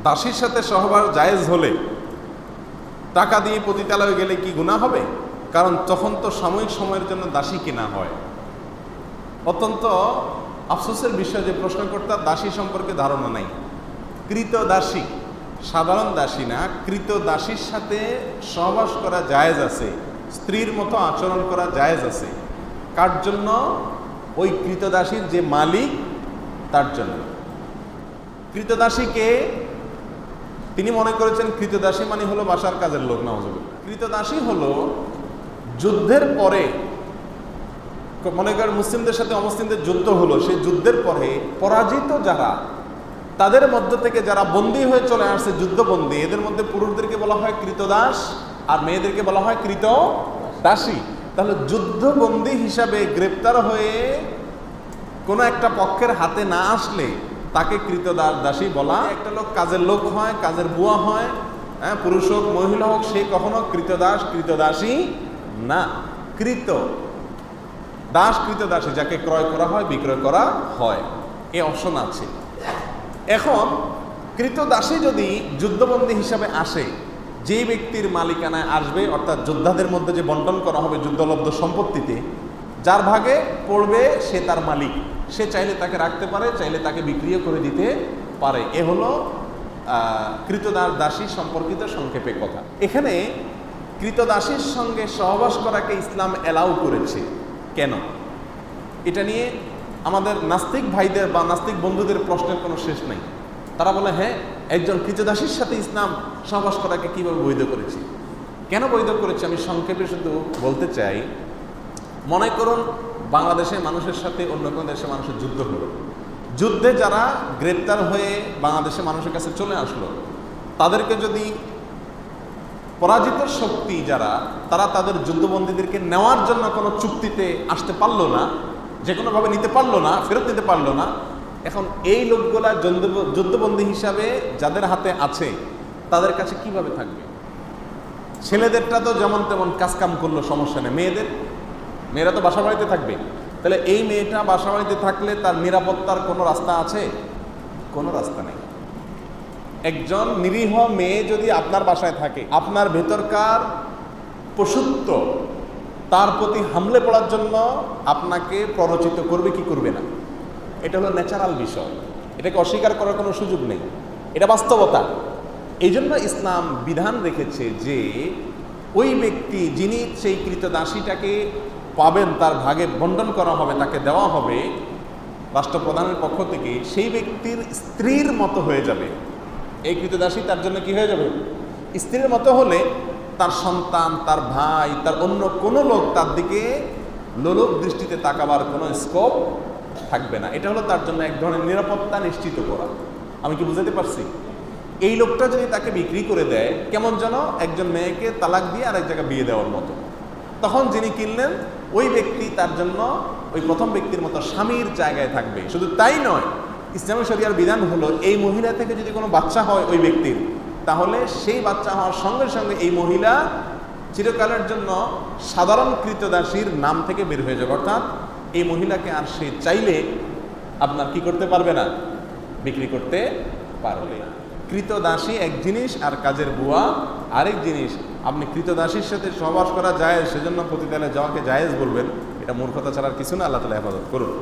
দাসীর সাথে সহবাস জায়েজ হলে টাকা দিয়ে পতিতালয়ে গেলে কি গুনাহ হবে? কারণ তখন তো সাময়িক সময়ের জন্য দাসী কেনা হয়। অত্যন্ত আফসোসের বিষয় যে প্রশ্নকর্তার দাসী সম্পর্কে ধারণা নাই। কৃত দাসী, সাধারণ দাসী না, কৃত দাসীর সাথে সহবাস করা জায়েজ আছে, স্ত্রীর মতো আচরণ করা জায়েজ আছে। কার জন্য? ওই কৃতদাসীর যে মালিক তার জন্য। কৃতদাসীকে তিনি মনে করেছেন কৃতদাসী মানে হলো বাসার কাজের লোক। নাউজুবিল্লাহ। কৃতদাসী হলো যুদ্ধের পরে, মনে করেন মুসলিমদের সাথে অমুসলিমদের যুদ্ধ হলো, সেই যুদ্ধের পরে পরাজিত যারা, তাদের মধ্য থেকে যারা বন্দী হয়ে চলে আসছে, যুদ্ধবন্দী, এদের মধ্যে পুরুষদেরকে বলা হয় কৃতদাস আর মেয়েদেরকে বলা হয় কৃতদাসী। তাহলে যুদ্ধবন্দী হিসাবে গ্রেপ্তার হয়ে কোনো একটা পক্ষের হাতে না আসলে তাকে কৃতদাস দাসী বলা। একটা লোক কাজের লোক হয়, কাজের বুয়া হয়, হ্যাঁ, পুরুষ হোক মহিলা হোক, সে কখনো কৃতদাস কৃতদাসী না। কৃত দাস কৃতদাসী, যাকে ক্রয় করা হয়, বিক্রয় করা হয়, এই অপশন আছে। এখন কৃতদাসী যদি যুদ্ধবন্দী হিসাবে আসে, যে ব্যক্তির মালিকানায় আসবে, অর্থাৎ যোদ্ধাদের মধ্যে যে বন্টন করা হবে যুদ্ধলব্ধ সম্পত্তিতে, যার ভাগে পড়বে সে তার মালিক। সে চাইলে তাকে রাখতে পারে, চাইলে তাকে বিক্রিও করে দিতে পারে। এ হলো কৃতদাস দাসী সম্পর্কিত সংক্ষেপে কথা। এখানে কৃতদাসীর সঙ্গে সহবাস করাকে ইসলাম অ্যালাউ করেছে কেন? এটা নিয়ে আমাদের নাস্তিক ভাইদের বা নাস্তিক বন্ধুদের প্রশ্নের কোনো শেষ নেই। তারা বলে, হ্যাঁ, একজন কৃতদাসীর সাথে ইসলাম সহবাস করাকে কীভাবে বৈধ করেছে? কেন বৈধ করেছে আমি সংক্ষেপে শুধু বলতে চাই। মনে করুন বাংলাদেশের মানুষের সাথে অন্য কোনো দেশের মানুষের যুদ্ধ হলো, যুদ্ধে যারা গ্রেপ্তার হয়ে বাংলাদেশের মানুষের কাছে চলে আসলো, তাদেরকে যদি পরাজিত শক্তি যারা, তারা তাদের যুদ্ধবন্দীদেরকে নেওয়ার জন্য কোনো চুক্তিতে আসতে পারলো না, যে কোনোভাবে নিতে পারলো না, ফেরত নিতে পারলো না, এখন এই লোকগুলা যুদ্ধবন্দী হিসাবে যাদের হাতে আছে তাদের কাছে কিভাবে থাকবে? ছেলেদেরটা তো যেমন তেমন কাজকাম করলো, সমস্যা নেই। মেয়েরা তো বাসা বাড়িতে থাকবে। তাহলে এই মেয়েটা বাসা বাড়িতে থাকলে তার নিরাপত্তার কোনো রাস্তা আছে? কোনো রাস্তা নেই। একজন নিরীহ মেয়ে যদি আপনার বাসায় থাকে, আপনার ভেতরকার পশুত্ব তার প্রতি হামলে পড়ার জন্য আপনাকে প্ররোচিত করবে কি করবে না? এটা হলো ন্যাচারাল বিষয়, এটাকে অস্বীকার করার কোনো সুযোগ নেই, এটা বাস্তবতা। এই জন্য ইসলাম বিধান রেখেছে যে ওই ব্যক্তি যিনি সেই কৃতদাসীটাকে পাবেন, তার ভাগে বন্টন করা হবে, তাকে দেওয়া হবে রাষ্ট্রপ্রধানের পক্ষ থেকে, সেই ব্যক্তির স্ত্রীর মতো হয়ে যাবে। এই কৃতদাসী তার জন্য কি হয়ে যাবে? স্ত্রীর মতো হলে তার সন্তান, তার ভাই, তার অন্য কোনো লোক তার দিকে লোলুপ দৃষ্টিতে তাকাবার কোনো স্কোপ থাকবে না। এটা হলো তার জন্য এক ধরনের নিরাপত্তা নিশ্চিত করা। আমি কি বুঝাতে পারছি? এই লোকটা যদি তাকে বিক্রি করে দেয়, কেমন যেন একজন মেয়েকে তালাক দিয়ে আরেক জায়গায় বিয়ে দেওয়ার মতো। তখন যিনি কিনলেন ওই ব্যক্তি তার জন্য ওই প্রথম ব্যক্তির মতো স্বামীর জায়গায় থাকবে। শুধু তাই নয়, ইসলামী শরিয়ার বিধান হলো এই মহিলা থেকে যদি কোনো বাচ্চা হয় ওই ব্যক্তির, তাহলে সেই বাচ্চা হওয়ার সঙ্গে সঙ্গে এই মহিলা চিরকালের জন্য সাধারণ কৃতদাসীর নাম থেকে বের হয়ে যাবে। অর্থাৎ এই মহিলাকে আর সে চাইলে আপনার কি করতে পারবে না, বিক্রি করতে পারবে। কৃতদাসী এক জিনিস আর কাজের বুয়া আরেক জিনিস। আপনি কৃতদাসীর সাথে সহবাস করা যায় সেজন্য পতিতালয়ে যাওয়াকে জায়েজ বলবেন, এটা মূর্খতা ছাড়ার কিছু না। আল্লাহ তাআলা হেফাজত করুন।